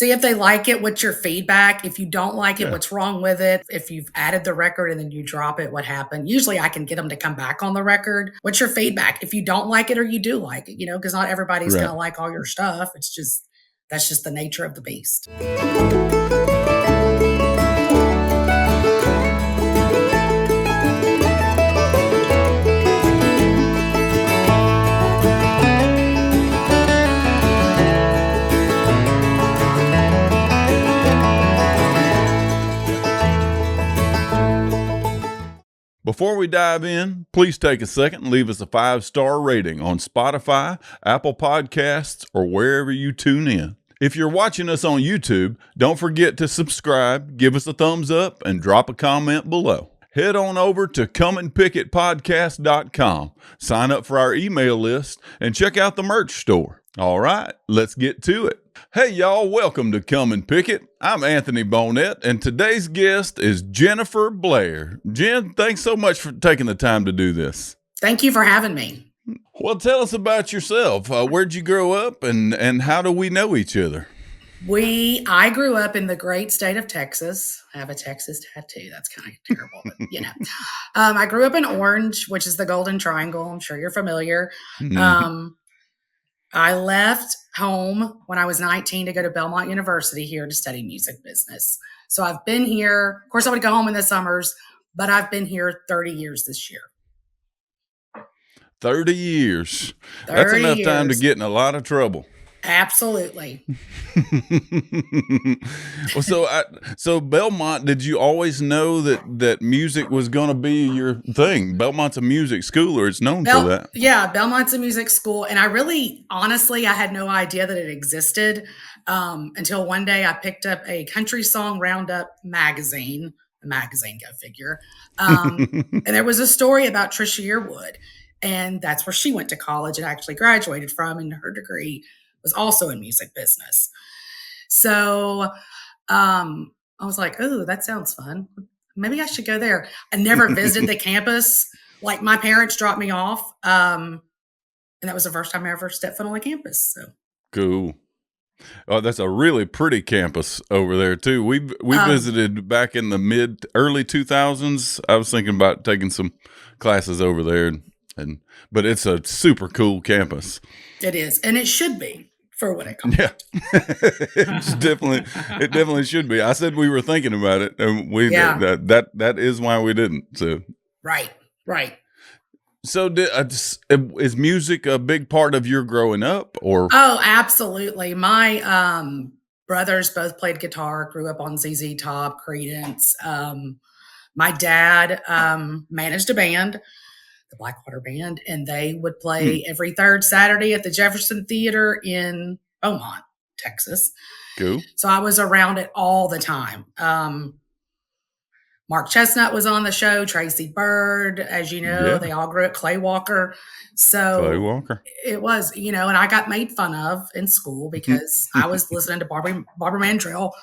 See if they like it. What's your feedback? If you don't like it, Yeah. what's wrong with it? If you've added the record and then you drop it, what happened? Usually I can get them to come back on the record. What's your feedback? If you don't like it or you do like it, because not everybody's going Right. to like all your stuff. That's just the nature of the beast. Before we dive in, please take a second and leave us a 5-star rating on Spotify, Apple Podcasts, or wherever you tune in. If you're watching us on YouTube, don't forget to subscribe, give us a thumbs up, and drop a comment below. Head on over to comeandpickitpodcast.com, sign up for our email list, and check out the merch store. All right, let's get to it. Hey, y'all, welcome to Come and Pick It. I'm Anthony Bonnet, and today's guest is Jennifer Blair. Jen, thanks so much for taking the time to do this. Thank you for having me. Well, tell us about yourself. Where'd you grow up, and how do we know each other? I grew up in the great state of Texas. I have a Texas tattoo. That's kind of terrible, but I grew up in Orange, which is the Golden Triangle. I'm sure you're familiar. I left home when I was 19 to go to Belmont University here to study music business. So I've been here. Of course, I would go home in the summers, but I've been here 30 years this year. 30 years. That's enough time to get in a lot of trouble. Absolutely. Well, so Belmont, did you always know that music was going to be your thing? Belmont's a music school, or it's known for that. Yeah, Belmont's a music school. And honestly, I had no idea that it existed until one day I picked up a country song roundup magazine, go figure. And there was a story about Trisha Yearwood. And that's where she went to college and actually graduated from, and her degree was also in music business. So I was like, oh, that sounds fun. Maybe I should go there. I never visited the campus. Like, my parents dropped me off. And that was the first time I ever stepped foot on the campus. So cool. Oh, that's a really pretty campus over there too. We visited back in the early 2000s. I was thinking about taking some classes over there, but it's a super cool campus. It is, and it should be. For what it comes. Yeah, it definitely should be. I said we were thinking about it, and that is why we didn't. So right. So is music a big part of your growing up, or? Oh, absolutely. My brothers both played guitar. Grew up on ZZ Top, Creedence. My dad managed a band, the Blackwater Band, and they would play every third Saturday at the Jefferson Theater in Beaumont, Texas. Cool. So I was around it all the time. Mark Chestnut was on the show, Tracy Bird, as you know, they all grew up, Clay Walker. So Clay Walker. It was, and I got made fun of in school because I was listening to Barbara Mandrell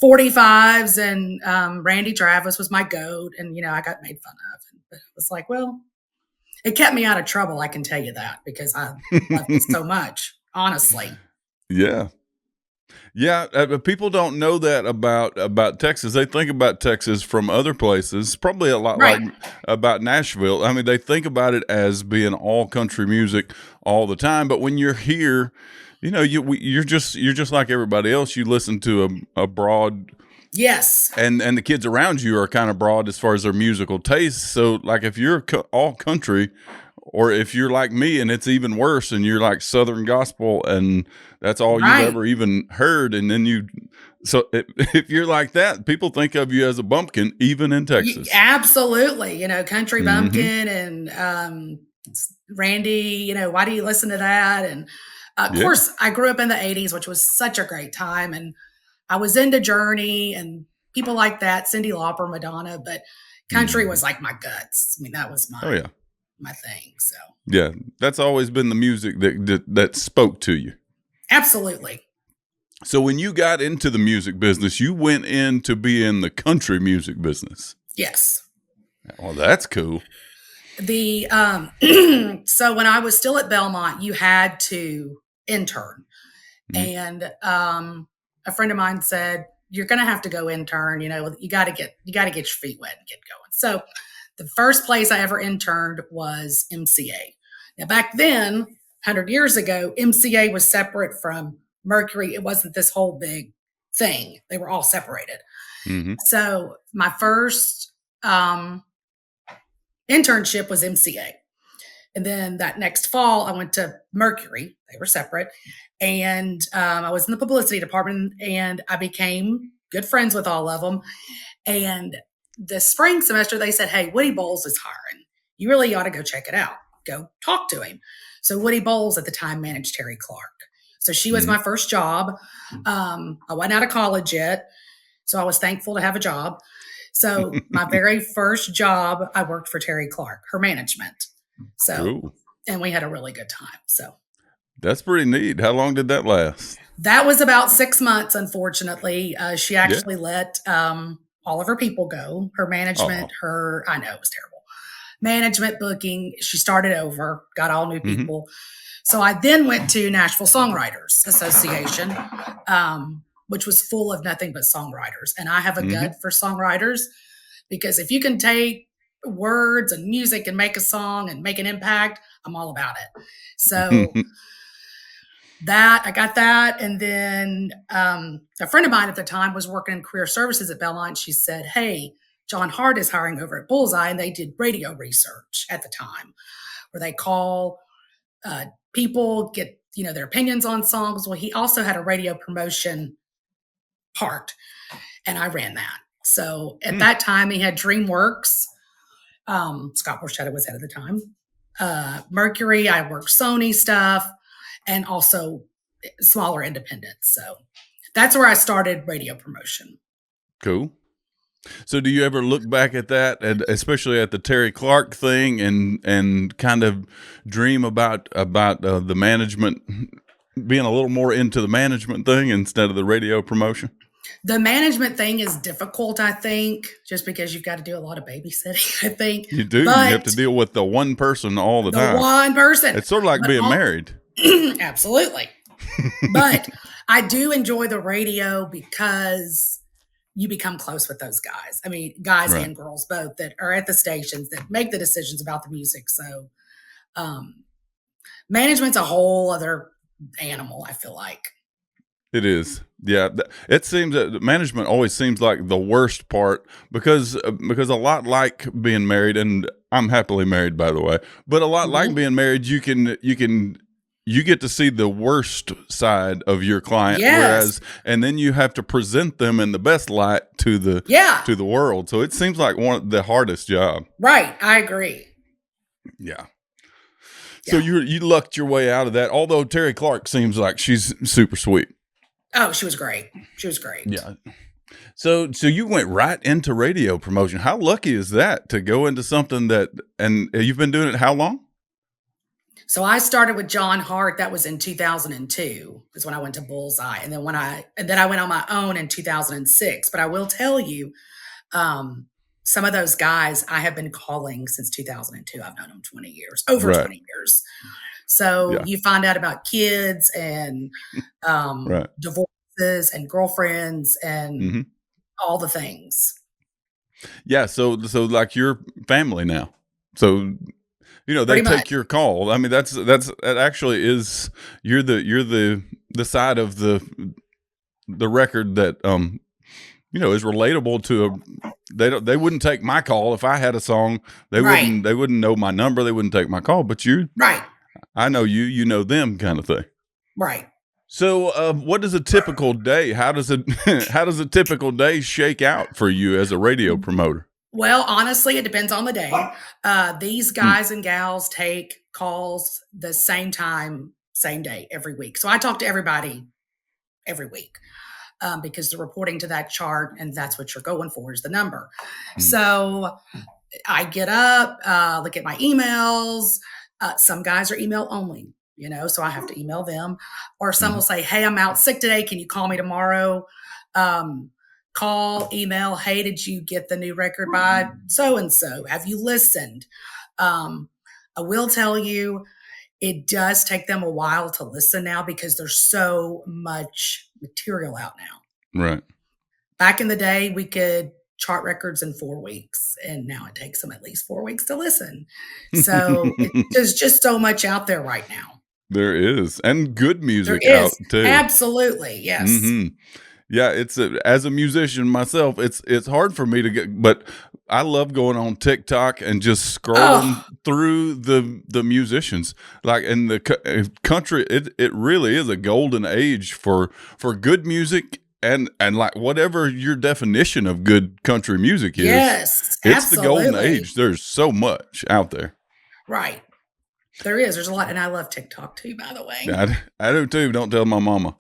45s, and Randy Travis was my goat, and I got made fun of. But it was like, well, it kept me out of trouble, I can tell you that, because I loved it so much, honestly. Yeah. People don't know that about Texas. They think about Texas from other places, probably a lot like about Nashville. I mean, they think about it as being all country music all the time. But when you're here, you're just like everybody else. You listen to a broad. Yes. And the kids around you are kind of broad as far as their musical tastes. So like if you're all country, or if you're like me and it's even worse and you're like Southern gospel and that's all you've ever even heard. And then if you're like that, people think of you as a bumpkin, even in Texas. Absolutely. Country bumpkin and Randy, why do you listen to that? And of course I grew up in the 80s, which was such a great time. And I was into Journey and people like that, Cyndi Lauper, Madonna, but country was like my guts. I mean, that was my thing. So yeah, that's always been the music that spoke to you. Absolutely. So when you got into the music business, you went in to be in the country music business. Yes. Oh, that's cool. So when I was still at Belmont, you had to intern. And a friend of mine said, you're going to have to go intern. You got to get your feet wet and get going. So the first place I ever interned was MCA. Now, back then, 100 years ago, MCA was separate from Mercury. It wasn't this whole big thing. They were all separated. Mm-hmm. So my first internship was MCA. And then that next fall, I went to Mercury. They were separate. And I was in the publicity department, and I became good friends with all of them. And the spring semester, they said, hey, Woody Bowles is hiring. You really ought to go check it out. Go talk to him. So Woody Bowles at the time managed Terry Clark. So she was my first job. I wasn't out of college yet, so I was thankful to have a job. So my very first job, I worked for Terry Clark, her management. So, cool. And we had a really good time. So that's pretty neat. How long did that last? That was about 6 months, unfortunately. She actually let all of her people go. Her management, I know it was terrible. Management, booking, she started over, got all new people. So I then went to Nashville Songwriters Association, which was full of nothing but songwriters. And I have a gut for songwriters, because if you can take words and music and make a song and make an impact, I'm all about it. So I got that. And then a friend of mine at the time was working in career services at Belmont. She said, hey, John Hart is hiring over at Bullseye. And they did radio research at the time, where they call people, get their opinions on songs. Well, he also had a radio promotion part, and I ran that. So at that time, he had DreamWorks. Scott Borchetta was head at the time. Mercury, I worked Sony stuff, and also smaller independents. So that's where I started radio promotion. Cool. So do you ever look back at that, and especially at the Terry Clark thing, and kind of dream about the management, being a little more into the management thing instead of the radio promotion? The management thing is difficult, I think, just because you've got to do a lot of babysitting, I think. You do. But you have to deal with the one person all the time. The one person. It's sort of like being married. Absolutely. But I do enjoy the radio because you become close with those guys. I mean, guys and girls both, that are at the stations that make the decisions about the music. So management's a whole other animal, I feel like. It is. Yeah. It seems that management always seems like the worst part, because a lot like being married, and I'm happily married, by the way, but a lot like being married, you get to see the worst side of your client, whereas, and then you have to present them in the best light to the world. So it seems like one of the hardest job. Right. I agree. Yeah. So you lucked your way out of that. Although Terry Clark seems like she's super sweet. Oh, she was great. She was great. Yeah. So you went right into radio promotion. How lucky is that to go into something and you've been doing it how long? So I started with John Hart. That was in 2002 is when I went to Bullseye. And then I went on my own in 2006. But I will tell you, some of those guys I have been calling since 2002. I've known them 20 years, over 20 years. So you find out about kids and divorces and girlfriends and all the things. Yeah. So like your family now. So they take your call. I mean, that actually is, you're the side of the record that is relatable to they wouldn't take my call if I had a song. They wouldn't know my number. They wouldn't take my call. But I know you know them, kind of thing. Right. So, what is a typical day? How does a typical day shake out for you as a radio promoter? Well, honestly, it depends on the day. These guys and gals take calls the same time, same day, every week. So I talk to everybody every week because they're reporting to that chart, and that's what you're going for, is the number. So I get up, look at my emails. Some guys are email only, so I have to email them. Or some will say, hey, I'm out sick today. Can you call me tomorrow? Call, email, hey, did you get the new record by so-and-so? Have you listened? I will tell you, it does take them a while to listen now because there's so much material out now. Right. Back in the day, we could chart records in 4 weeks, and now it takes them at least 4 weeks to listen. So there's just so much out there right now. There is, and good There music out is. too. Absolutely. Yes. Yeah, as a musician myself, it's hard for me to get, but I love going on TikTok and just scrolling through the musicians. Like in the country, it really is a golden age for good music and like whatever your definition of good country music is. Yes, it's the golden age. There's so much out there. Right. There is. There's a lot, and I love TikTok too, by the way. I do too. Don't tell my mama.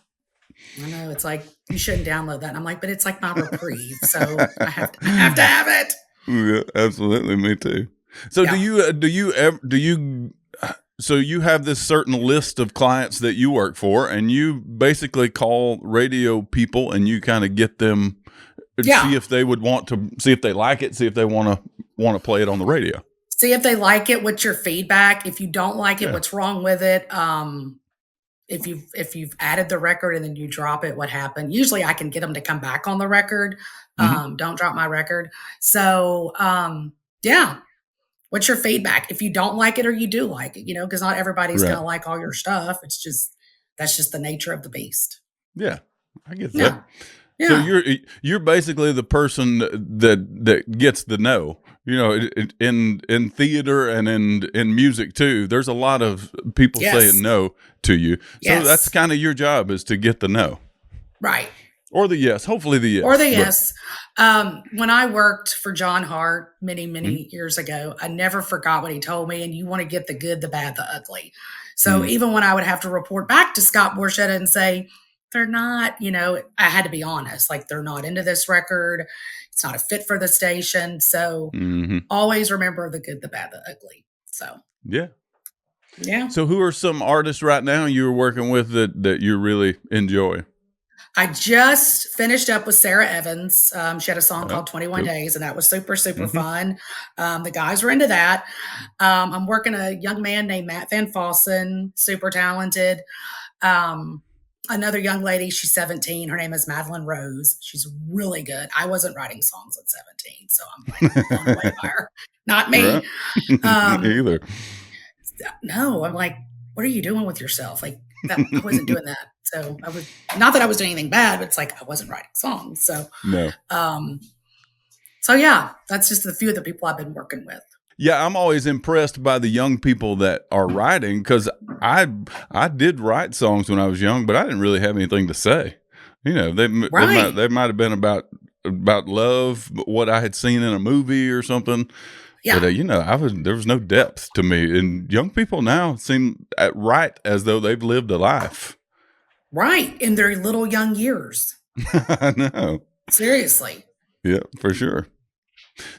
I know, it's like, you shouldn't download that. And I'm like, but it's like my reprieve, so I have to have it. Yeah, absolutely. Me too. So so you have this certain list of clients that you work for, and you basically call radio people and you kind of get them, see if they would want to, see if they like it, see if they want to play it on the radio. See if they like it. What's your feedback? If you don't like it, what's wrong with it? If you've added the record and then you drop it, what happened? Usually I can get them to come back on the record. Don't drop my record. So, what's your feedback? If you don't like it or you do like it, because not everybody's going to like all your stuff. That's just the nature of the beast. Yeah. I get that. Yeah. So you're basically the person that gets the no. In theater and in music too, there's a lot of people saying no to you. So that's kind of your job, is to get the no. Right. Or the yes. Hopefully the yes. Or the yes. When I worked for John Hart many years ago, I never forgot what he told me. And you want to get the good, the bad, the ugly. So even when I would have to report back to Scott Borchetta and say, they're not, I had to be honest, like, they're not into this record. It's not a fit for the station. So always remember the good, the bad, the ugly. So, yeah. So who are some artists right now you're working with that you really enjoy? I just finished up with Sarah Evans. She had a song called 21 Days, and that was super, super fun. The guys were into that. I'm working a young man named Matt Van Fossen, super talented. Another young lady, she's 17. Her name is Madeline Rose. She's really good. I wasn't writing songs at 17, so I'm like blown away by her. Not me. Me either. No, I'm like, what are you doing with yourself? Like, I wasn't doing that. So I was, not that I was doing anything bad, but it's like I wasn't writing songs. So no. So yeah, that's just a few of the people I've been working with. Yeah, I'm always impressed by the young people that are writing, because I did write songs when I was young, but I didn't really have anything to say. They might have been about love, what I had seen in a movie or something. Yeah. But there was no depth to me. And young people now seem right as though they've lived a life. Right, in their little young years. I know. Seriously. Yeah, for sure.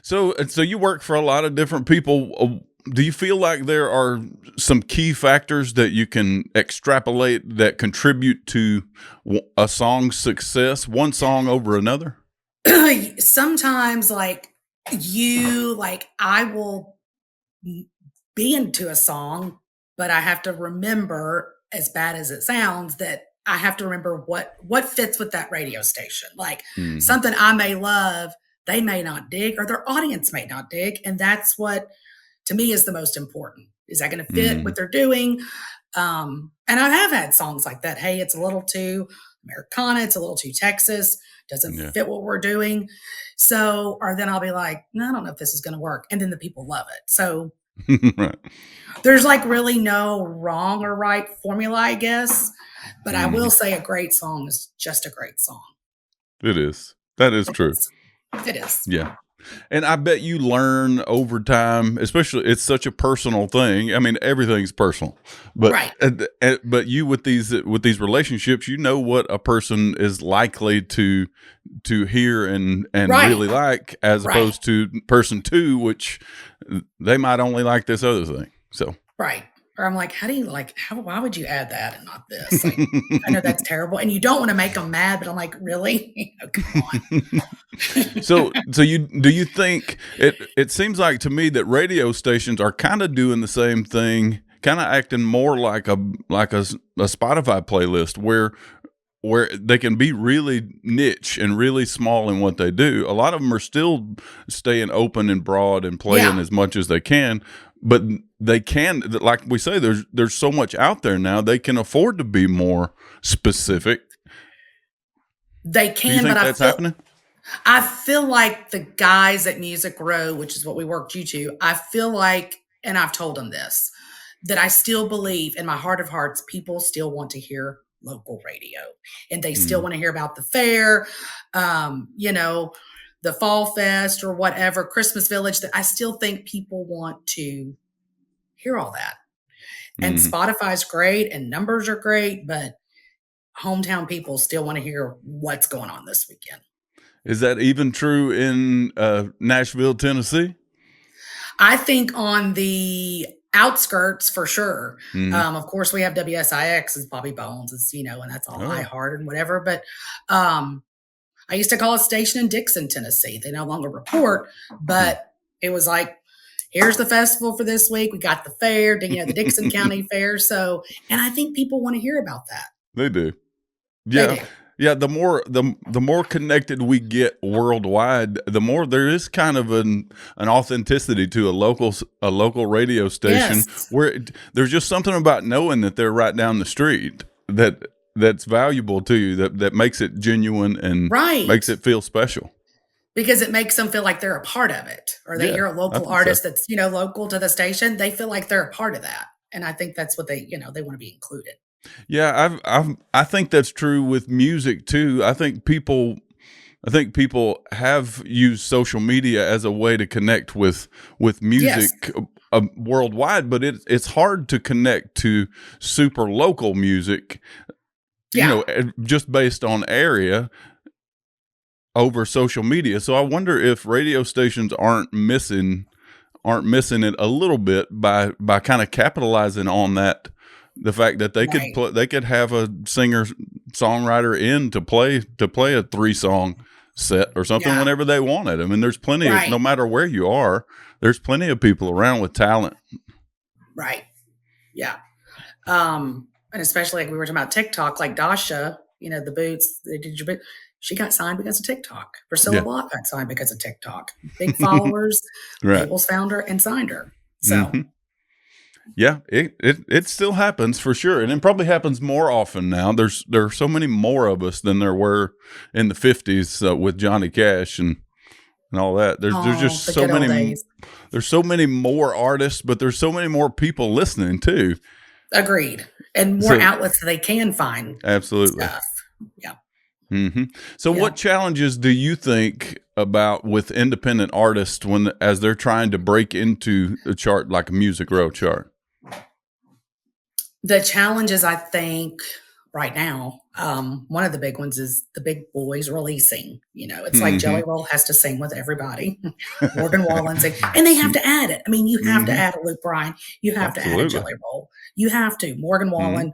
So you work for a lot of different people. Do you feel like there are some key factors that you can extrapolate that contribute to a song's success, one song over another? Sometimes, I will be into a song, but I have to remember, as bad as it sounds, that I have to remember what fits with that radio station. Like something I may love, they may not dig, or their audience may not dig. And that's what, to me, is the most important. Is that going to fit what they're doing? And I have had songs like that. Hey, it's a little too Americana. It's a little too Texas. Doesn't fit what we're doing. So, or then I'll be like, no, I don't know if this is going to work. And then the people love it. So right. There's really no wrong or right formula, I guess. But I will say a great song is just a great song. It is. That is true. It is. Yeah. And I bet you learn over time, especially, it's such a personal thing. I mean, everything's personal, but right. But you with these relationships, what a person is likely to hear and really like, as opposed to person two, which they might only like this other thing. So right. Or I'm like, why would you add that and not this? I know that's terrible. And you don't want to make them mad, but I'm like, really? Come on. So do you think it seems like to me that radio stations are kind of doing the same thing, kind of acting more like a Spotify playlist where they can be really niche and really small in what they do. A lot of them are still staying open and broad and playing Yeah, as much as they can, but they can, like we say, there's so much out there now, they can afford to be more specific. they Do you can, but think that's happening? I feel like the guys at Music Row, which is what we worked you to, I feel like, and I've told them this, that I still believe in my heart of hearts, people still want to hear local radio and they still Mm, want to hear about the fair, you know, the fall fest or whatever, Christmas village. That I still think people want to hear all that. And mhm. Spotify's great and numbers are great, but hometown people still want to hear what's going on this weekend. Is that even true in Nashville, Tennessee? I think on the outskirts for sure. Mhm. Of course, we have WSIX as Bobby Bones, is and that's all Oh. iHeart and whatever. But um, I used to call a station in Dixon, Tennessee. They no longer report, Hmm. but it was like, here's the festival for this week. We got the fair, the Dixon County Fair. So, and I think people want to hear about that. They do. They Yeah. do. Yeah, the more connected we get worldwide, the more there is kind of an authenticity to a local radio station Yes. where there's just something about knowing that they're right down the street that's valuable to you, that makes it genuine and Right. makes it feel special. Because it makes them feel like they're a part of it, or they Yeah, hear a I local think so. artist that's, local to the station, they feel like they're a part of that, and I think that's what they wanna be included. Yeah, I think that's true with music too. I think people have used social media as a way to connect with Yes. music worldwide, but it's hard to connect to super local music, Yeah. just based on area over social media. So I wonder if radio stations aren't missing it a little bit by kind of capitalizing on that, the fact that Right. they could have a singer songwriter in to play a 3 song set or something Yeah. whenever they wanted. I mean, there's plenty of, no Right. matter where you are, there's plenty of people around with talent. Right. Yeah. And especially like we were talking about TikTok, like Dasha, the Boots, they did your boot. She got signed because of TikTok. Priscilla Yeah. Block got signed because of TikTok. Big followers, Right. labels found her and signed her. So Hmm. Yeah, it still happens for sure, and it probably happens more often now. There are so many more of us than there were in the '50s with Johnny Cash and all that. There's oh, just the so good old many. days. There's so many more artists, but there's so many more people listening too. Agreed. And more So outlets that they can find absolutely. stuff. Yeah. Hmm. So, Yeah. what challenges do you think about with independent artists as they're trying to break into a chart like a Music Row chart? The challenges, I think, right now, one of the big ones is the big boys releasing. It's like Jelly Hmm. Roll has to sing with everybody. Morgan Wallen sing, and they have to add it. I mean, you have to Hmm. add a Luke Bryan. You have to add a Absolutely. Jelly Roll. You have to. Morgan Hmm. Wallen.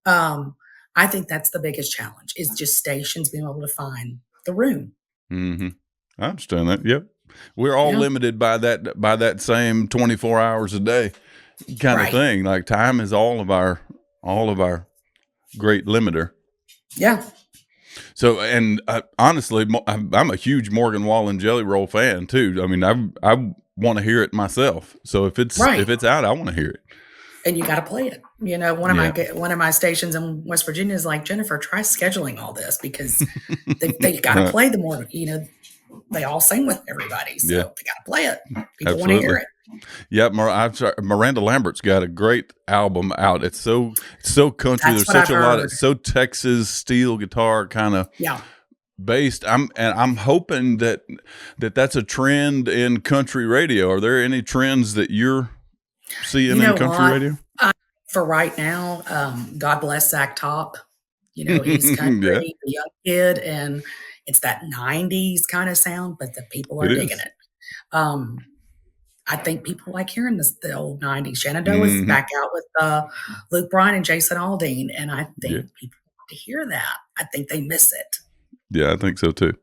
Um, I think that's the biggest challenge is just stations being able to find the room. Hmm. I understand that. Yep. We're all Yeah. limited by that same 24 hours a day kind of Right. thing. Like time is all of our great limiter. Yeah. So, and honestly, I'm a huge Morgan Wallen Jelly Roll fan too. I mean, I want to hear it myself. So Right. if it's out, I want to hear it. And you got to play it. Yeah. One of my stations in West Virginia is like, Jennifer, try scheduling all this because they got to play the more, they all sing with everybody. So Yeah. they got to play it. People want to hear Absolutely. it. Yeah, I'm sorry, Miranda Lambert's got a great album out. It's so country. That's There's what I've such a lot heard. of so Texas steel guitar kind of Yeah. based. I'm hoping that's a trend in country radio. Are there any trends that you're You seeing in know country what? radio? For right now, God bless Zach Top. He's Yeah, country, a young kid, and it's that 90s kind of sound, but the people are it digging is. it. Um, I think people like hearing the old 90s. Shenandoah is Hmm. back out with Luke Bryan and Jason Aldean, and I Yeah, think people want to hear that. I think they miss it. yeah, I think so too.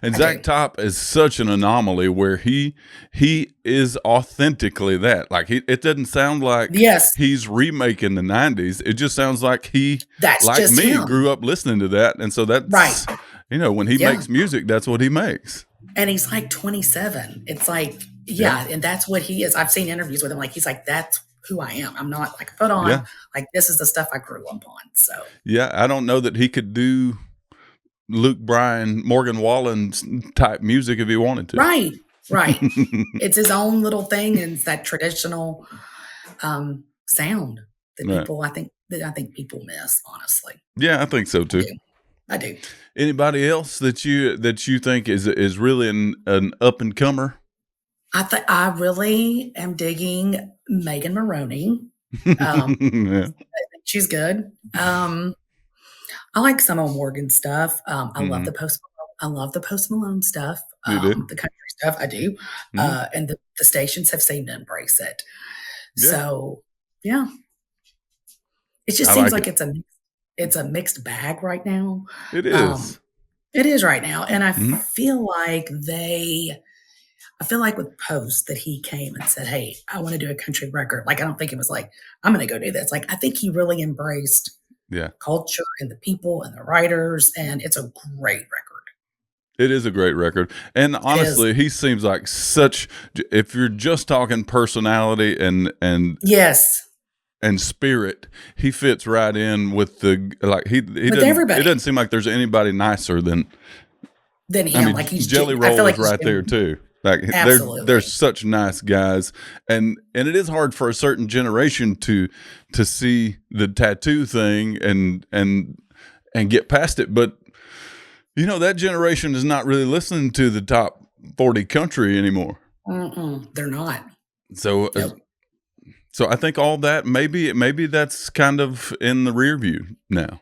And I Zach do. Top is such an anomaly where he is authentically that. Like it doesn't sound like Yes, he's remaking the 90s. It just sounds like he, that's like just me, him. grew up listening to that. And so Right. that's, when he Yeah. makes music, that's what he makes. And he's like 27. It's like, Yeah. yeah, and that's what he is. I've seen interviews with him. Like, he's like, that's who I am. I'm not like put on, Yeah. like, this is the stuff I grew up on. So, Yeah. I don't know that he could do Luke Bryan, Morgan Wallen type music if he wanted to. right, right. It's his own little thing, and it's that traditional sound that Right. people, I think people miss, honestly. Yeah, I think so too. I do. Anybody else that you think is really an up and comer? I really am digging Megan Maroney. Yeah. She's good. I like some of Morgan stuff. I love Mhm. I love the Post Malone stuff. You do? The country stuff I do. Mhm. And the stations have seemed to embrace it. Yeah. So yeah. It just I seems like like it. it's a mixed bag right now. It Um, is. it is right now. And Mhm. I feel like with Post that he came and said, "Hey, I want to do a country record." Like, I don't think it was like, "I'm going to go do this." Like, I think he really embraced Yeah. culture and the people and the writers, and it's a great record. It is a great record. And It is. honestly, he seems like such, if you're just talking personality Yes, and spirit, he fits right in with he with doesn't, it everybody. doesn't seem like there's anybody nicer than, Then I him, mean, like Jelly I feel Roll like is he's right there too. Like absolutely. they're such nice guys, and it is hard for a certain generation to see the tattoo thing and get past it. But that generation is not really listening to the top 40 country anymore. They're not. So Nope. so I think all that maybe that's kind of in the rear view now.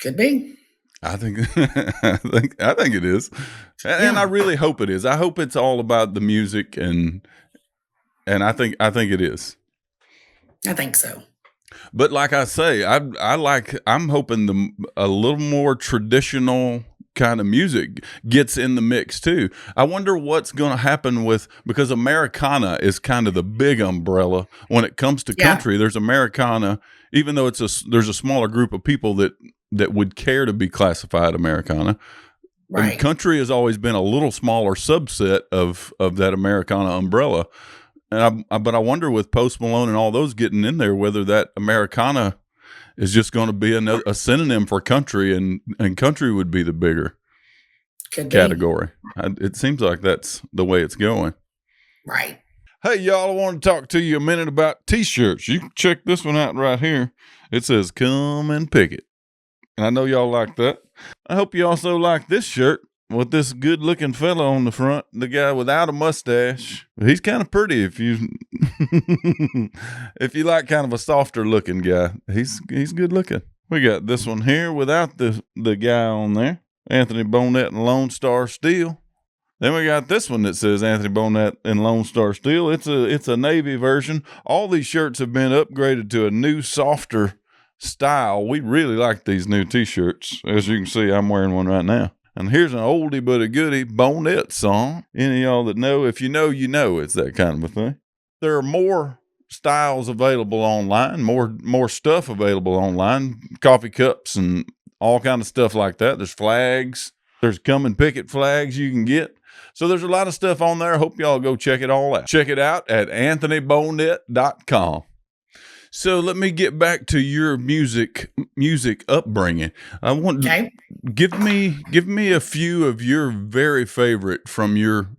Could be. I think I think it is, and I Yeah, really hope it is. I hope it's all about the music, and I think it is. I think so. But like I say, I'm hoping a little more traditional kind of music gets in the mix too. I wonder what's going to happen because Americana is kind of the big umbrella when it comes to Yeah, country. There's Americana, even though there's a smaller group of people that would care to be classified Americana. right. Country has always been a little smaller subset of that Americana umbrella. And but I wonder with Post Malone and all those getting in there, whether that Americana is just going to be a synonym for country, and country would be the bigger Could be. category. It seems like that's the way it's going. Right. Hey, y'all, I want to talk to you a minute about T-shirts. You can check this one out right here. It says, "Come and pick it." And I know y'all like that. I hope you also like this shirt with this good-looking fella on the front, the guy without a mustache. He's kind of pretty if you if you like kind of a softer-looking guy. He's good-looking. We got this one here without the guy on there, Anthony Bonnet and Lone Star Steel. Then we got this one that says Anthony Bonnet and Lone Star Steel. It's a navy version. All these shirts have been upgraded to a new, softer style. We really like these new T-shirts. As you can see, I'm wearing one right now. And here's an oldie but a goodie Bonnet song. Any of y'all that know, if you know, you know. It's that kind of a thing. There are more styles available online, more stuff available online, coffee cups and all kind of stuff like that. There's flags. There's come and pick it flags you can get. So there's a lot of stuff on there. I hope y'all go check it all out. Check it out at anthonybonnet.com. So let me get back to your music upbringing. I want give me a few of your very favorite from your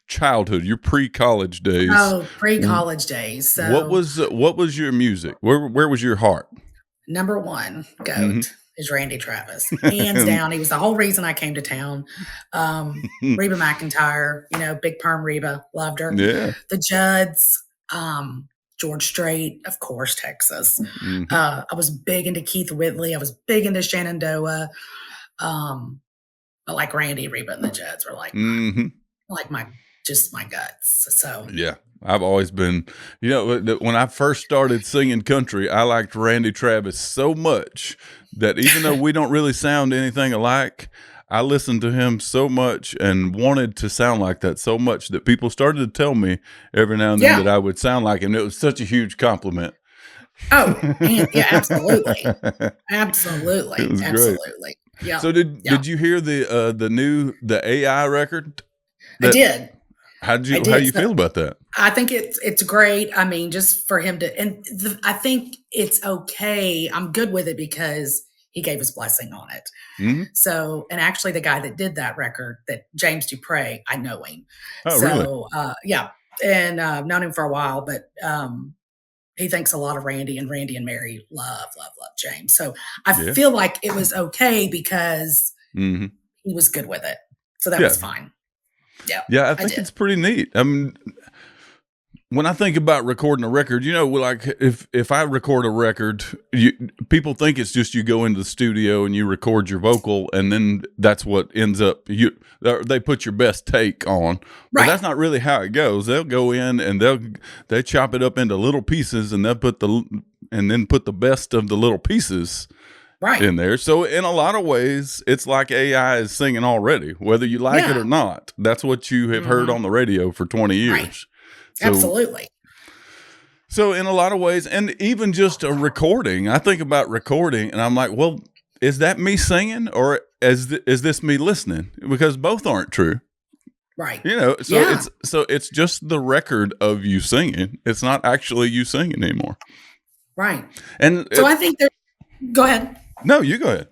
childhood, your pre-college days. Oh, pre-college days. So what was your music? Where was your heart? Number one, GOAT is Randy Travis. Hands down. He was the whole reason I came to town. Reba McEntire, Big Perm Reba, loved her. Yeah. The Judds, George Strait, of course, Texas. I was big into Keith Whitley. I was big into Shenandoah. But like Randy, Reba, and the Judds were like my guts. So yeah, I've always been, when I first started singing country, I liked Randy Travis so much that even though we don't really sound anything alike, I listened to him so much and wanted to sound like that so much that people started to tell me every now and then Yeah. that I would sound like him. It was such a huge compliment. Oh, and yeah, absolutely. It Absolutely. was great. Absolutely. Yeah. So Yeah. did you hear the AI record? I That did. I how did. you So feel about that? I think it's great. I mean, just for him to, and I think it's okay. I'm good with it because he gave his blessing on it. Hmm. So, and actually, the guy that did that record, that James Dupre, I know him. Oh, really? So, yeah, and I've known him for a while, but he thinks a lot of Randy, and Randy and Mary love James. So, I Yeah. feel like it was okay because Hmm. he was good with it. So that Yeah. was fine. Yeah, Yeah, I I think did. it's pretty neat. I mean, when I think about recording a record, like if I record a record, people think it's just you go into the studio and you record your vocal, and then that's what ends up they put your best take on. But Right, that's not really how it goes. They'll go in and they chop it up into little pieces, and then put the best of the little pieces right. in there. So in a lot of ways, it's like AI is singing already, whether you like it Yeah. or not. That's what you have heard Hmm. on the radio for 20 Right. years. So Absolutely. so in a lot of ways, and even just a recording, I think about recording and I'm like, well, is that me singing or is this me listening? Because both aren't true. Right. So Yeah. it's just the record of you singing. It's not actually you singing anymore. Right. And So I think there, go ahead. no, you go ahead.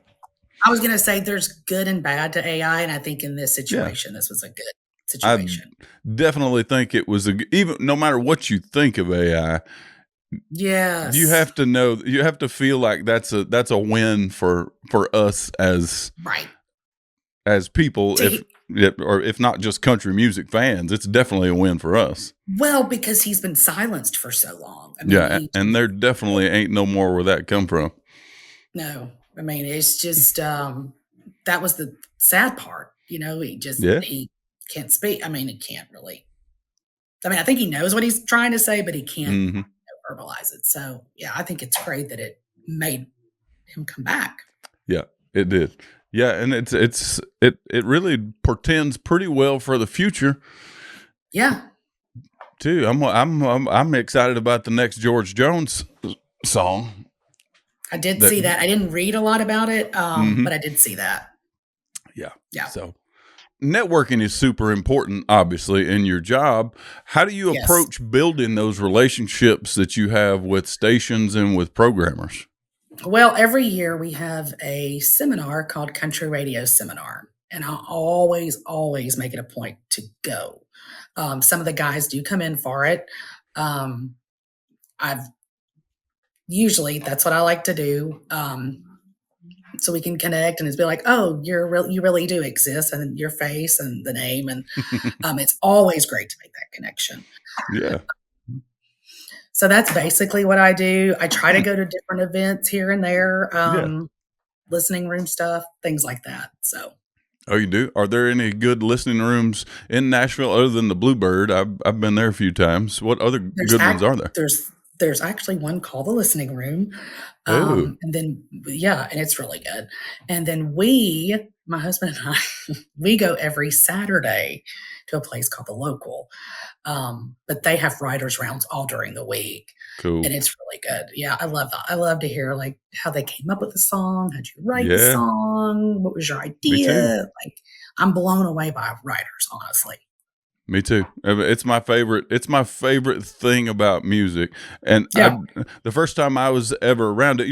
I was going to say there's good and bad to AI. And I think in this Yeah. situation, this was a good I situation. definitely think it was even no matter what you think of AI, you Yes. have to know, you have to feel like that's a win for us Right. as people, To, or if not just country music fans, it's definitely a win for us. well, because he's been silenced for so long. I mean, Yeah, and there definitely ain't no more where that come from. no, I mean, it's just, that was the sad part. Yeah. He can't speak. I mean, he can't really, I mean, I think he knows what he's trying to say, but he can't Hmm. verbalize it. So yeah, I think it's great that it made him come back. Yeah, it did. Yeah, and it really portends pretty well for the future Yeah, too. I'm excited about the next George Jones song. I did That see that. I didn't read a lot about it, hmm but I did see that. Yeah. Yeah. So networking is super important, obviously, in your job. How do you Yes. approach building those relationships that you have with stations and with programmers? Well, every year we have a seminar called Country Radio Seminar, and I always make it a point to go. Some of the guys do come in for it. Um, I've usually that's what I like to do. So we can connect and it's be like, oh, you really do exist, and your face and the name, and it's always great to make that connection. Yeah. So that's basically what I do. I try to go to different events here and there, Yeah. listening room stuff, things like that. So Oh, you do? Are there any good listening rooms in Nashville other than the Bluebird? I've been there a few times. What other there's good ones are there? there's actually one called the listening room, Oh, and then yeah, and it's really good. And then my husband and I, we go every Saturday to a place called the Local, but they have writers rounds all during the week. cool. And it's really good. Yeah, I love that. I love to hear like how they came up with the song. How'd you write the Yeah, song? What was your me too. idea? Like, I'm blown away by writers, honestly. Me too. It's my favorite. It's my favorite thing about music. And Yeah, the first time I was ever around it,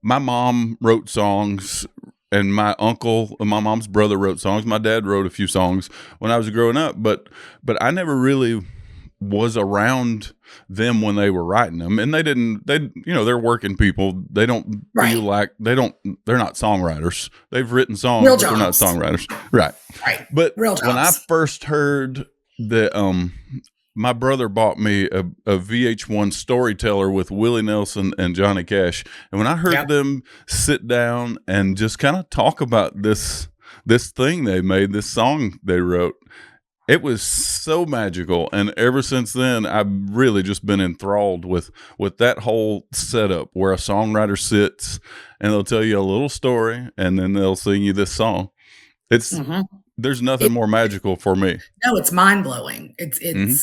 my mom wrote songs, and my uncle, my mom's brother, wrote songs. My dad wrote a few songs when I was growing up, but I never really was around them when they were writing them, and they're working people. They don't right, feel like they're not songwriters. They've written songs, real but they're not jobs, songwriters, right? right, But real when I jobs. first heard that, my brother bought me a VH1 Storyteller with Willie Nelson and Johnny Cash, and when I heard Yep. them sit down and just kind of talk about this thing they made, this song they wrote, it was so magical. And ever since then, I've really just been enthralled with that whole setup where a songwriter sits and they'll tell you a little story and then they'll sing you this song. It's Mhm. there's nothing It more magical for me. no, it's mind-blowing. Mhm.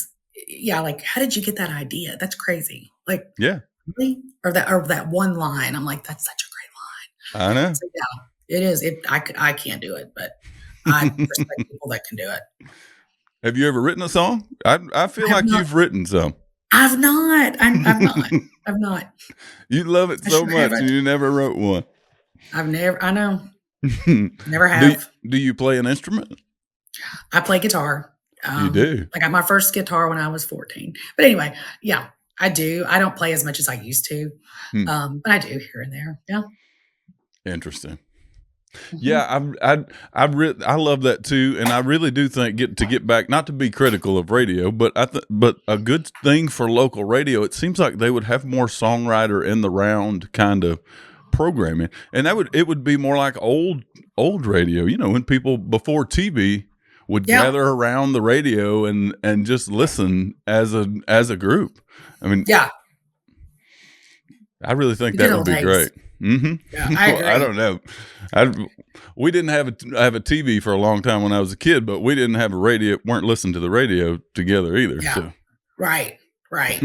Yeah, like, how did you get that idea? That's crazy. Like, Yeah, really? Or that one line, I'm like, "That's such a great line." I know. So, yeah, it is. I can't do it, but I respect people that can do it. Have you ever written a song? I feel I have like not you've written some. I've not. I've not. I've not. You love it I so sure much and haven't. you never wrote one. I know. Never do have. do you play an instrument? I play guitar. You do. I got my first guitar when I was 14. But anyway, yeah, I do. I don't play as much as I used to, Hmm. but I do here and there. Yeah. Interesting. Mhm. Yeah, I love that too, and I really do think get back, not to be critical of radio, but but a good thing for local radio. It seems like they would have more songwriter in the round kind of programming, and it would be more like old radio. You know, when people before TV would Yeah. gather around the radio and just listen as a group. I mean, Yeah. I really think The good that would old be days. great. Hmm. Yeah, I Well, I agree. don't know. I we didn't have a TV for a long time when I was a kid, but we didn't have a radio. Weren't listening to the radio together either. Yeah. So, Right. Right.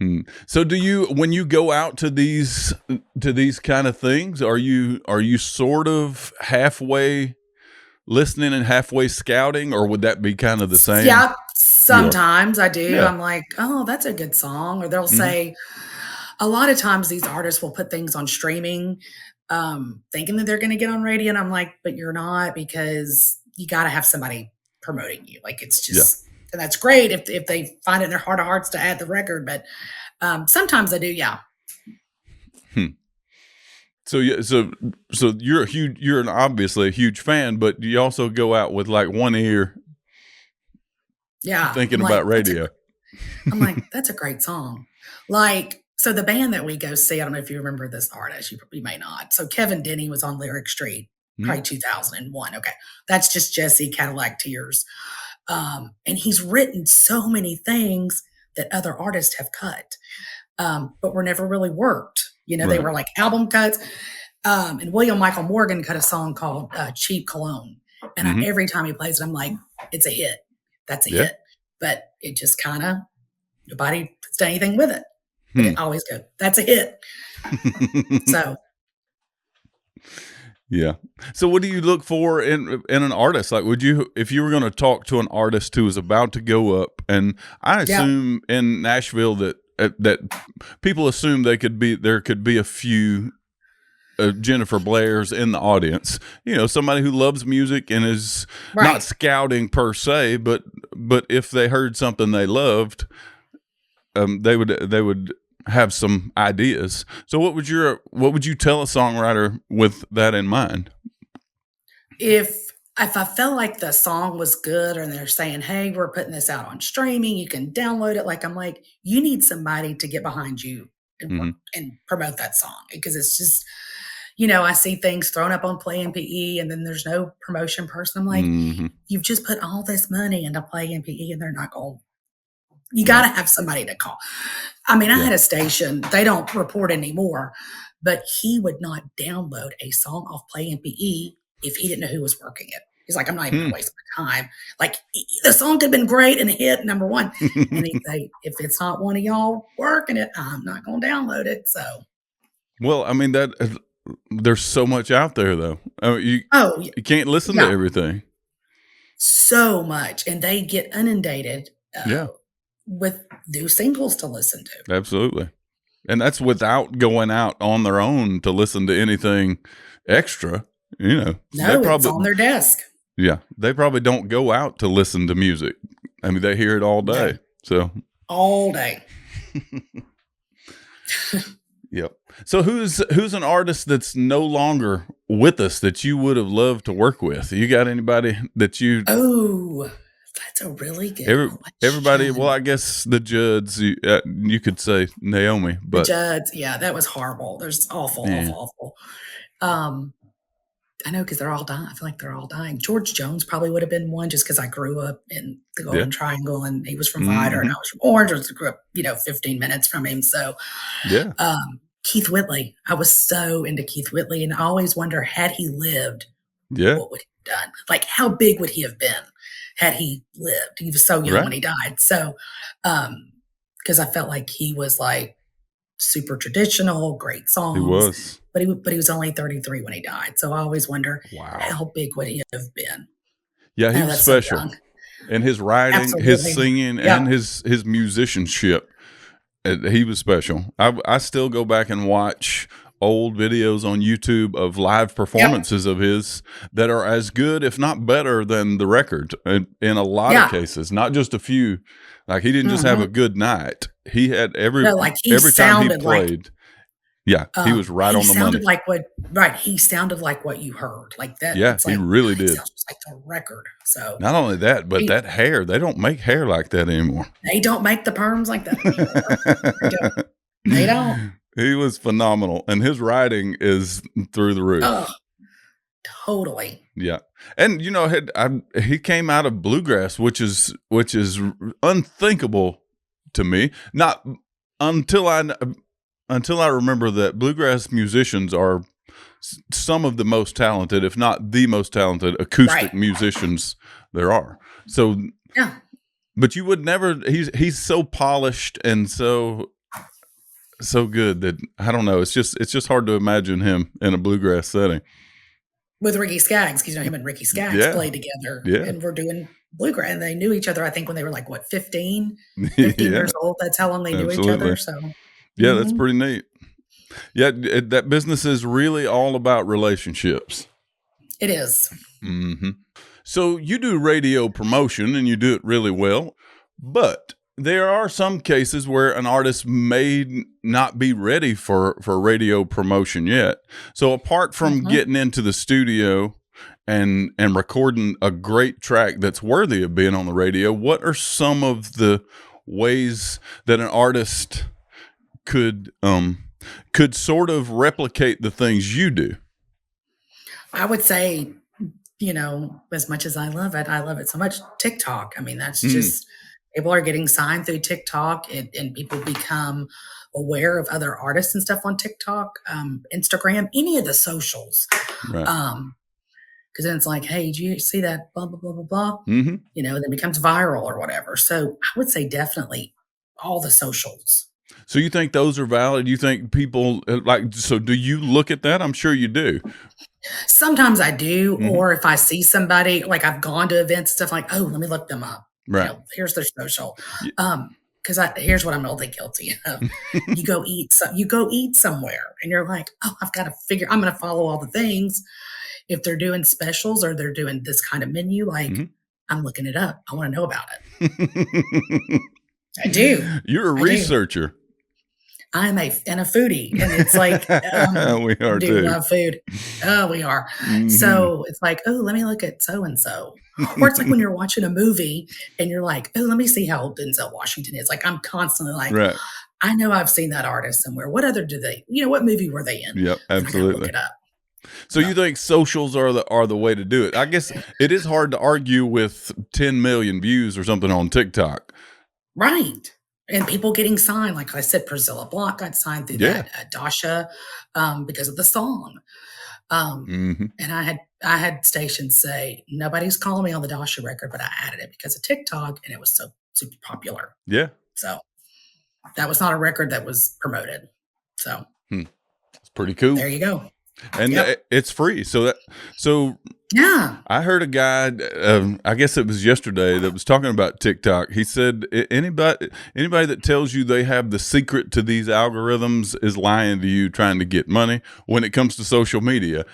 Hmm. So do you when you go out to these kind of things, are you sort of halfway listening and halfway scouting, or would that be kind of the same? Yeah, You are. sometimes I do. Yeah. I'm like, "Oh, that's a good song," or they'll Hmm. say a lot of times these artists will put things on streaming, thinking that they're gonna get on radio, and I'm like, "But you're not because you gotta have somebody promoting you." Like, it's Yeah. just and that's great if they find it in their heart of hearts to add the record, but, sometimes I do, yeah. Hmm. So yeah, so you're obviously a huge fan, but you also go out with like one ear Yeah, thinking about radio. I'm like, "That's a great song." Like, so the band that we go see, I don't know if you remember this artist, you may not. So Kevin Denny was on Lyric Street, Hmm? probably 2001, okay. That's Just Jesse, Cadillac Tears. And he's written so many things that other artists have cut, but were never really worked. You know, they Right. were like album cuts. And William Michael Morgan cut a song called Cheap Cologne. And Hmm. every time he plays it, I'm like, it's a hit. That's a Yeah. hit. But it just kind of, nobody has done anything with it. But Hmm. it always go, that's a hit. So, Yeah. So what do you look for in an artist? Like would you if you were going to talk to an artist who is about to go up, and I yeah, assume in Nashville that people assume there could be a few Jennifer Blairs in the audience. You know, somebody who loves music and is not right. scouting per se, but if they heard something they loved, they would have some ideas. So what would you tell a songwriter with that in mind? If I felt like the song was good and they're saying, "Hey, we're putting this out on streaming, you can download it," like I'm like, you need somebody to get behind you and Hmm. work and promote that song because it's just, I see things thrown up on Play MPE and then there's no promotion person. I'm like, Hmm. you've just put all this money into Play MPE and they're not going. You got Right. to have somebody to call. I mean, I Yeah. had a station, they don't report anymore, but he would not download a song off Play MPE if he didn't know who was working it. He's like, I'm not even Hmm. gonna waste my time. Like the song could have been great and a hit number one. And he'd say, if it's not one of y'all working it, I'm not gonna download it. So Well, I mean there's so much out there though. I mean, oh you can't listen to yeah, everything. so much. And they get inundated Yeah, with new singles to listen to. absolutely. And that's without going out on their own to listen to anything extra. You know, No, it's on their desk. they probably don't go out to listen to music. I mean, they hear it all No, day. So, all day. yep. So who's an artist that's no longer with us that you would have loved to work with? You got anybody that Oh, that's a really good everybody? Well, question. I guess the Judds. You could say Naomi, The but Judds, yeah, that was horrible. There's awful, yeah, awful, awful. Um, I know because they're all dying. I feel like they're all dying. George Jones probably would have been one just because I grew up in the yeah, Golden Triangle and he was from Vidor and hmm, I was from Orange. I grew up, 15 minutes from him. So, yeah, um, Keith Whitley. I was so into Keith Whitley, and I always wonder, had he lived, Yeah. what would he have done? Like, how big would he have been had he lived? He was so young when Right. he died. So, because I felt like he was like super traditional, great He songs, was. but he was only 33 when he died. So I always wonder, Wow. how big would he have been? Yeah, he Oh, was that's so special. young. And his writing, his Absolutely. singing, Yep. and his musicianship, he was special. I still go back and watch old videos on YouTube of live Yep. performances of his that are as good, if not better, than the record in a lot of Yeah. cases, not just a few. Like, he didn't just have Hmm. a good night. He had No, like every time he played. Yeah, he was right he on the sounded money. like what, right, he sounded like what you heard. Like that, Yeah, it's he like, really he did. sounds just like the record. So Not only that, but he, that hair, they don't make hair like that anymore. they don't make the perms like that anymore. They don't. They don't. He was phenomenal, and his writing is through the roof. Oh, totally. Yeah, and he came out of bluegrass, which is unthinkable to me. Not until I remember that bluegrass musicians are some of the most talented, if not the most talented, acoustic Right. musicians there are. So, Yeah. but you would never. He's so polished and so good that I don't know. It's just hard to imagine him in a bluegrass setting. With Ricky Skaggs, because him and Ricky Skaggs Yeah. played together Yeah. and were doing bluegrass. And they knew each other, I think, when they were like, what, 15 years old? That's how long they knew each Absolutely. other. So, Yeah, that's pretty neat. Yeah, that business is really all about relationships. it is. Mm-hmm. So you do radio promotion and you do it really well, but there are some cases where an artist may not be ready for radio promotion yet. So apart from getting into the studio and recording a great track that's worthy of being on the radio, what are some of the ways that an artist could sort of replicate the things you do? I would say, as much as I love it so much. TikTok. I mean, that's just, people are getting signed through TikTok, and people become aware of other artists and stuff on TikTok, Instagram, any of the socials. Right. Because then it's like, hey, did you see that blah, blah, blah, blah, blah? Mm-hmm. Then it becomes viral or whatever. So I would say definitely all the socials. So you think those are valid? You think people so do you look at that? I'm sure you do. Sometimes I do, or if I see somebody, like I've gone to events and stuff, like, oh, let me look them up. Right. Here's their social. Because here's what I'm really guilty of. You go eat somewhere, and you're like, oh, I've got to figure. I'm going to follow all the things. If they're doing specials or they're doing this kind of menu, like I'm looking it up. I want to know about it. I do. You're a researcher. I'm a foodie, and it's like we are too. Love food. Oh, we are. So it's like, oh, let me look at so and so. Or it's like when you're watching a movie and you're like, oh, let me see how old Denzel Washington is. Like I'm constantly like, right. I know I've seen that artist somewhere. What other do they? What movie were they in? Yep, absolutely. Look it up. So you think socials are the way to do it? I guess it is hard to argue with 10 million views or something on TikTok. Right. And people getting signed, like I said, Priscilla Block got signed through that, Dasha, because of the song. And I had stations say, nobody's calling me on the Dasha record, but I added it because of TikTok, and it was so super popular. Yeah. So that was not a record that was promoted. So it's pretty cool. There you go. And it's free. So yeah, I heard a guy, I guess it was yesterday, that was talking about TikTok. He said, anybody that tells you they have the secret to these algorithms is lying to you, trying to get money. When it comes to social media,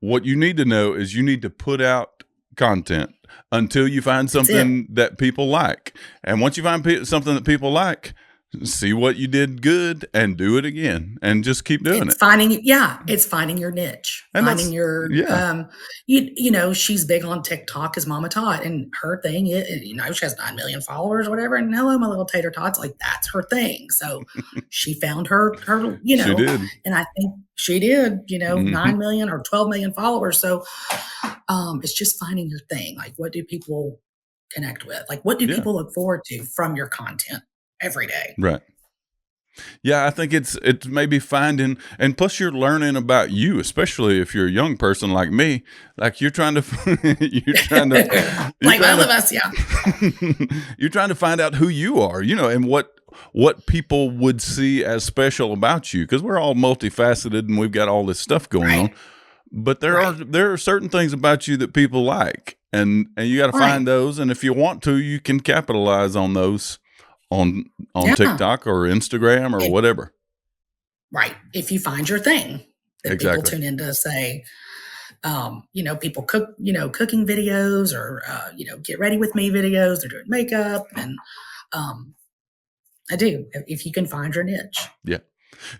what you need to know is you need to put out content until you find something that people like. And once you find something that people like, see what you did good and do it again and just keep doing it. It's finding your niche, and finding your, she's big on TikTok as Mama Tot, and her thing is, she has 9 million followers or whatever. And hello, my little tater tots, like that's her thing. So she found her, she did. And I think she did, 9 million or 12 million followers. So it's just finding your thing. Like, what do people connect with? Like, what do people look forward to from your content every day? Right. Yeah, I think it's maybe finding, and plus you're learning about you, especially if you're a young person like me. Like you're trying to you're Like trying all to of us, yeah. you're trying to find out who you are, and what people would see as special about you, because we're all multifaceted and we've got all this stuff going on. Right. But Right. there are certain things about you that people like, and you got to find Right. those, and if you want to, you can capitalize on those on Yeah. TikTok or Instagram or If, whatever. right. If you find your thing, that people Exactly. tune in to say, people cook, cooking videos or, get ready with me videos. They're doing makeup. And um, I do, if you can find your niche. Yeah.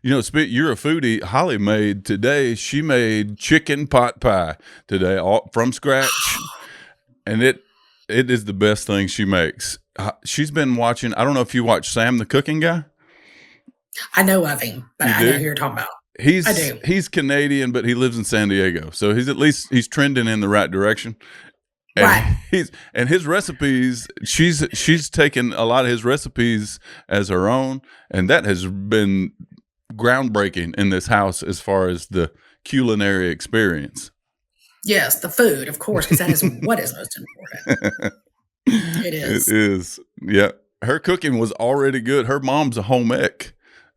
You're a foodie. Holly she made chicken pot pie today, all from scratch, and it is the best thing she makes. She's been watching. I don't know if you watch Sam the Cooking Guy. I know of him, but You I know do? who you're talking about. I He's do. he's Canadian, but he lives in San Diego, so he's trending in the right direction. And Right. his recipes, she's taken a lot of his recipes as her own, and that has been groundbreaking in this house as far as the culinary experience. Yes, the food, of course, because that is what is most important. It It is. is. Yeah. Her cooking was already good. Her mom's a home ec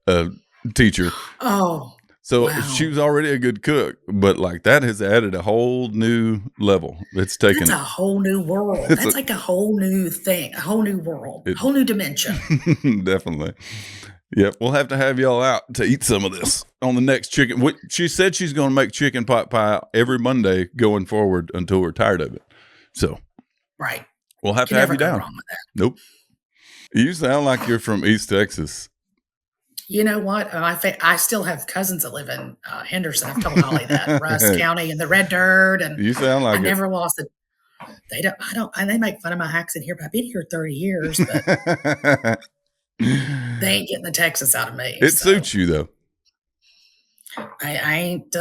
uh, teacher. Oh, So she wow. was already a good cook, but like that has added a whole new level. It's That's taken a whole new world. it's That's like a whole new thing, a whole new world, it a whole new dimension. definitely. Yep, we'll have to have y'all out to eat some of this on the next chicken. She said she's going to make chicken pot pie every Monday going forward until we're tired of it. So Right. we'll have to Can have never you go down. wrong with that. Nope. You sound like you're from East Texas. You know what? I still have cousins that live in Henderson. I've told Holly that Russ County and the red dirt, and You sound I like it. never lost it. They don't. I don't. And they make fun of my accent here, but I've been here 30 years, but they ain't getting the Texas out of me. It So suits you though. I ain't.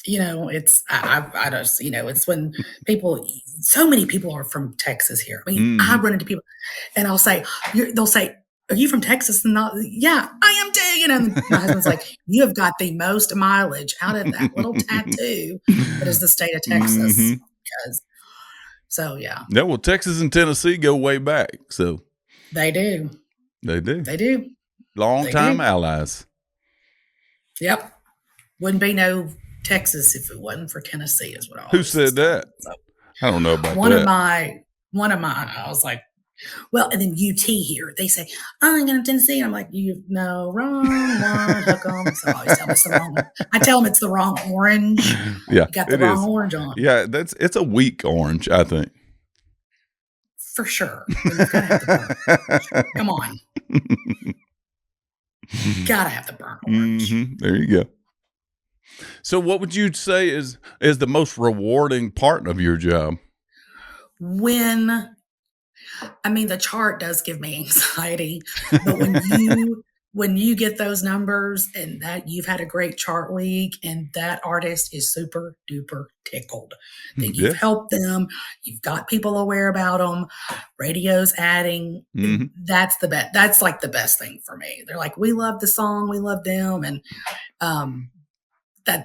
It's I just it's when people. So many people are from Texas here. I mean, I Mm-hmm. run into people, and they'll say, "Are you from Texas?" And yeah, I am too. And my husband's like, "You have got the most mileage out of that little tattoo that is the state of Texas." Mm-hmm. Because so yeah, Yeah, well, Texas and Tennessee go way back, so they do. they do. They do. Long They time do. allies. Yep. Wouldn't be no Texas if it wasn't for Tennessee, is what I Who always said tell that? them. So I don't know about one of that. mine, I was like, well, and then UT here, they say, I'm going to Tennessee. I'm like, you no, wrong one, hook 'em. So I always tell them it's the wrong one. I tell them it's the wrong orange. Yeah, You got the it wrong is. orange on. Yeah, it's a weak orange, I think. For sure. And you've got to have the burnt orange. Come on. Gotta have the burnt orange. Mm-hmm. There you go. So, what would you say is the most rewarding part of your job? When the chart does give me anxiety, but when you get those numbers and that you've had a great chart week and that artist is super duper tickled that you've Yes. helped them, you've got people aware about them, radio's adding, Mm-hmm. that's the best. That's like the best thing for me. They're like, we love the song, we love them, and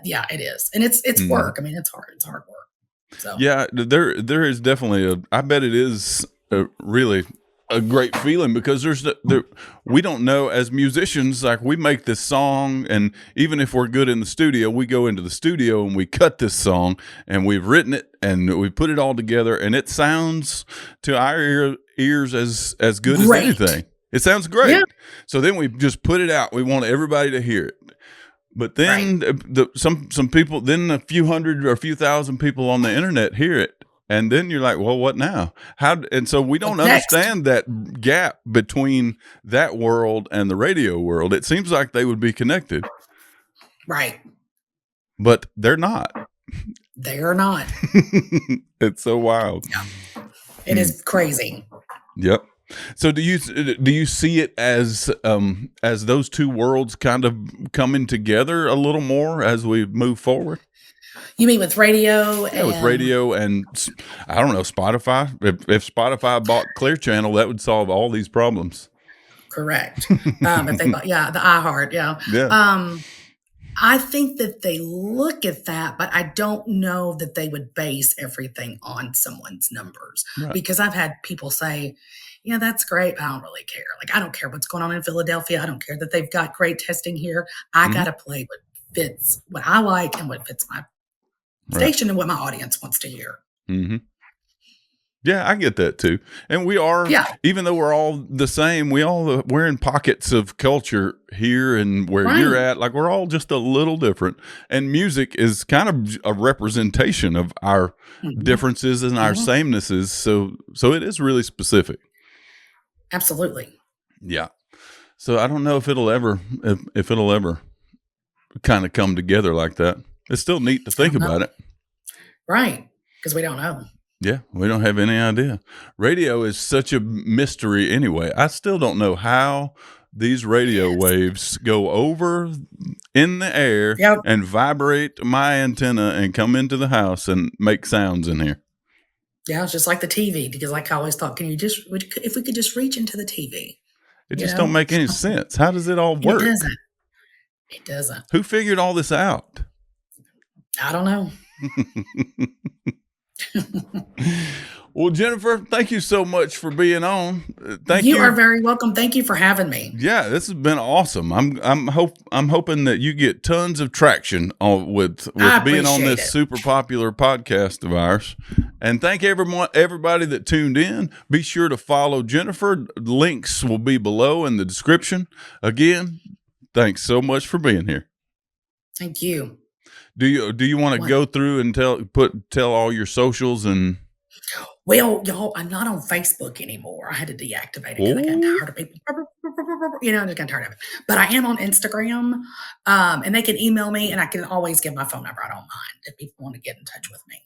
yeah, it is, and it's Mm-hmm. work. I mean, it's hard work. So Yeah, there is definitely I bet it is really a great feeling, because we don't know, as musicians, like we make this song, and even if we're good in the studio, we go into the studio and we cut this song and we've written it and we put it all together and it sounds to our ears as good great. as anything. It sounds great. Yeah. So then we just put it out. We want everybody to hear it. But then some people, then a few hundred or a few thousand people on the internet hear it. And then you're like, well, what now? And so we don't understand that gap between that world and the radio world. It seems like they would be connected. Right. But they're not. They are not. It's so wild. Yeah. It is crazy. Yep. So do you see it as those two worlds kind of coming together a little more as we move forward? You mean with radio? Yeah, with radio and I don't know, Spotify. If Spotify bought Clear Channel, that would solve all these problems. Correct. If they, yeah, the iHeart, yeah. Yeah. I think that they look at that, but I don't know that they would base everything on someone's numbers Right. because I've had people say, yeah, that's great. But I don't really care. Like, I don't care what's going on in Philadelphia. I don't care that they've got great testing here. I got to play what fits what I like and what fits my station and what my audience wants to hear. Mm-hmm. Yeah, I get that too. And we are, even though we're all the same, we're in pockets of culture here and where you're at. Like, we're all just a little different. And music is kind of a representation of our differences and our samenesses. So it is really specific. Absolutely. Yeah. So I don't know if it'll ever kind of come together like that. It's still neat to think about it. Right. Because we don't know. Yeah, we don't have any idea. Radio is such a mystery anyway. I still don't know how these radio waves go over in the air and vibrate my antenna and come into the house and make sounds in here. Yeah, it's just like the TV, because like I always thought, if we could just reach into the TV. It just don't make any sense. How does it all work? It doesn't. Who figured all this out? I don't know. Well, Jennifer, thank you so much for being on. Thank you. You are very welcome. Thank you for having me. Yeah, this has been awesome. I'm hoping that you get tons of traction with being on this super popular podcast of ours. And thank everybody that tuned in. Be sure to follow Jennifer. Links will be below in the description. Again, thanks so much for being here. Thank you. Do you want to go through and tell all your socials and? Well, y'all, I'm not on Facebook anymore. I had to deactivate it because I got tired of people. I just got tired of it. But I am on Instagram, and they can email me, and I can always give my phone number. I don't mind if people want to get in touch with me.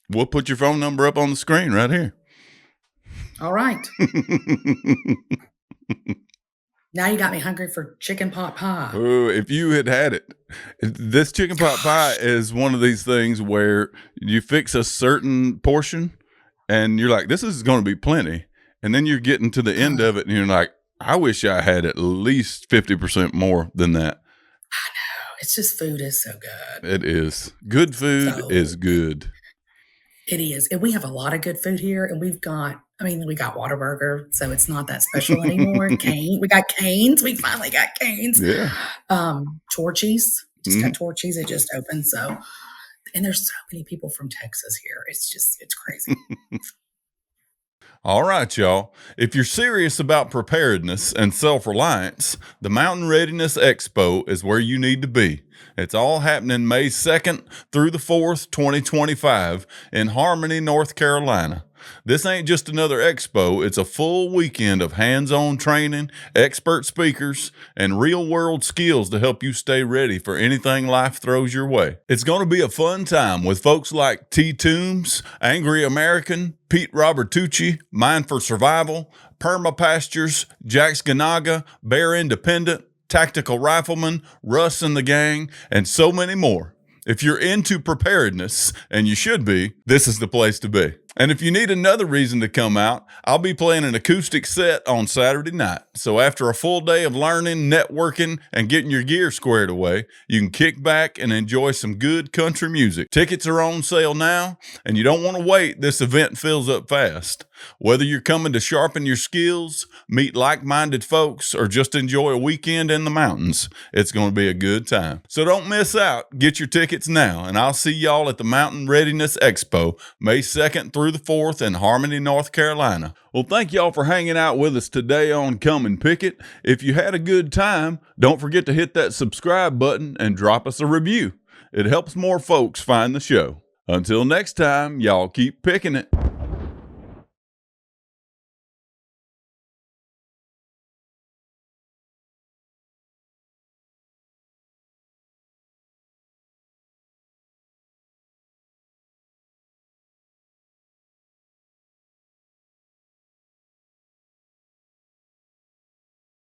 We'll put your phone number up on the screen right here. All right. Now you got me hungry for chicken pot pie. Oh, if you had it. This chicken pot pie is one of these things where you fix a certain portion and you're like, this is going to be plenty. And then you're getting to the end of it and you're like, I wish I had at least 50% more than that. I know. It's just food is so good. It is. Good food is good. It is. And we have a lot of good food here. And we got Whataburger, so it's not that special anymore. We got Cane's. We finally got Cane's. Yeah. Torchy's. Just got Torchy's. It just opened. So, and there's so many people from Texas here. It's crazy. All right, y'all. If you're serious about preparedness and self-reliance, the Mountain Readiness Expo is where you need to be. It's all happening May 2nd through the 4th, 2025 in Harmony, North Carolina. This ain't just another expo. It's a full weekend of hands-on training, expert speakers, and real-world skills to help you stay ready for anything life throws your way. It's going to be a fun time with folks like T. Toombs, Angry American, Pete Robertucci, Mind for Survival, Perma Pastures, Jax Ganaga, Bear Independent, Tactical Rifleman, Russ and the Gang, and so many more. If you're into preparedness, and you should be, this is the place to be. And if you need another reason to come out, I'll be playing an acoustic set on Saturday night. So after a full day of learning, networking, and getting your gear squared away, you can kick back and enjoy some good country music. Tickets are on sale now, and you don't want to wait. This event fills up fast. Whether you're coming to sharpen your skills, meet like-minded folks, or just enjoy a weekend in the mountains, it's going to be a good time. So don't miss out. Get your tickets now, and I'll see y'all at the Mountain Readiness Expo, May 2nd through the 4th in Harmony, North Carolina. Well, thank y'all for hanging out with us today on Come and Pick It. If you had a good time, don't forget to hit that subscribe button and drop us a review. It helps more folks find the show. Until next time, y'all keep picking it.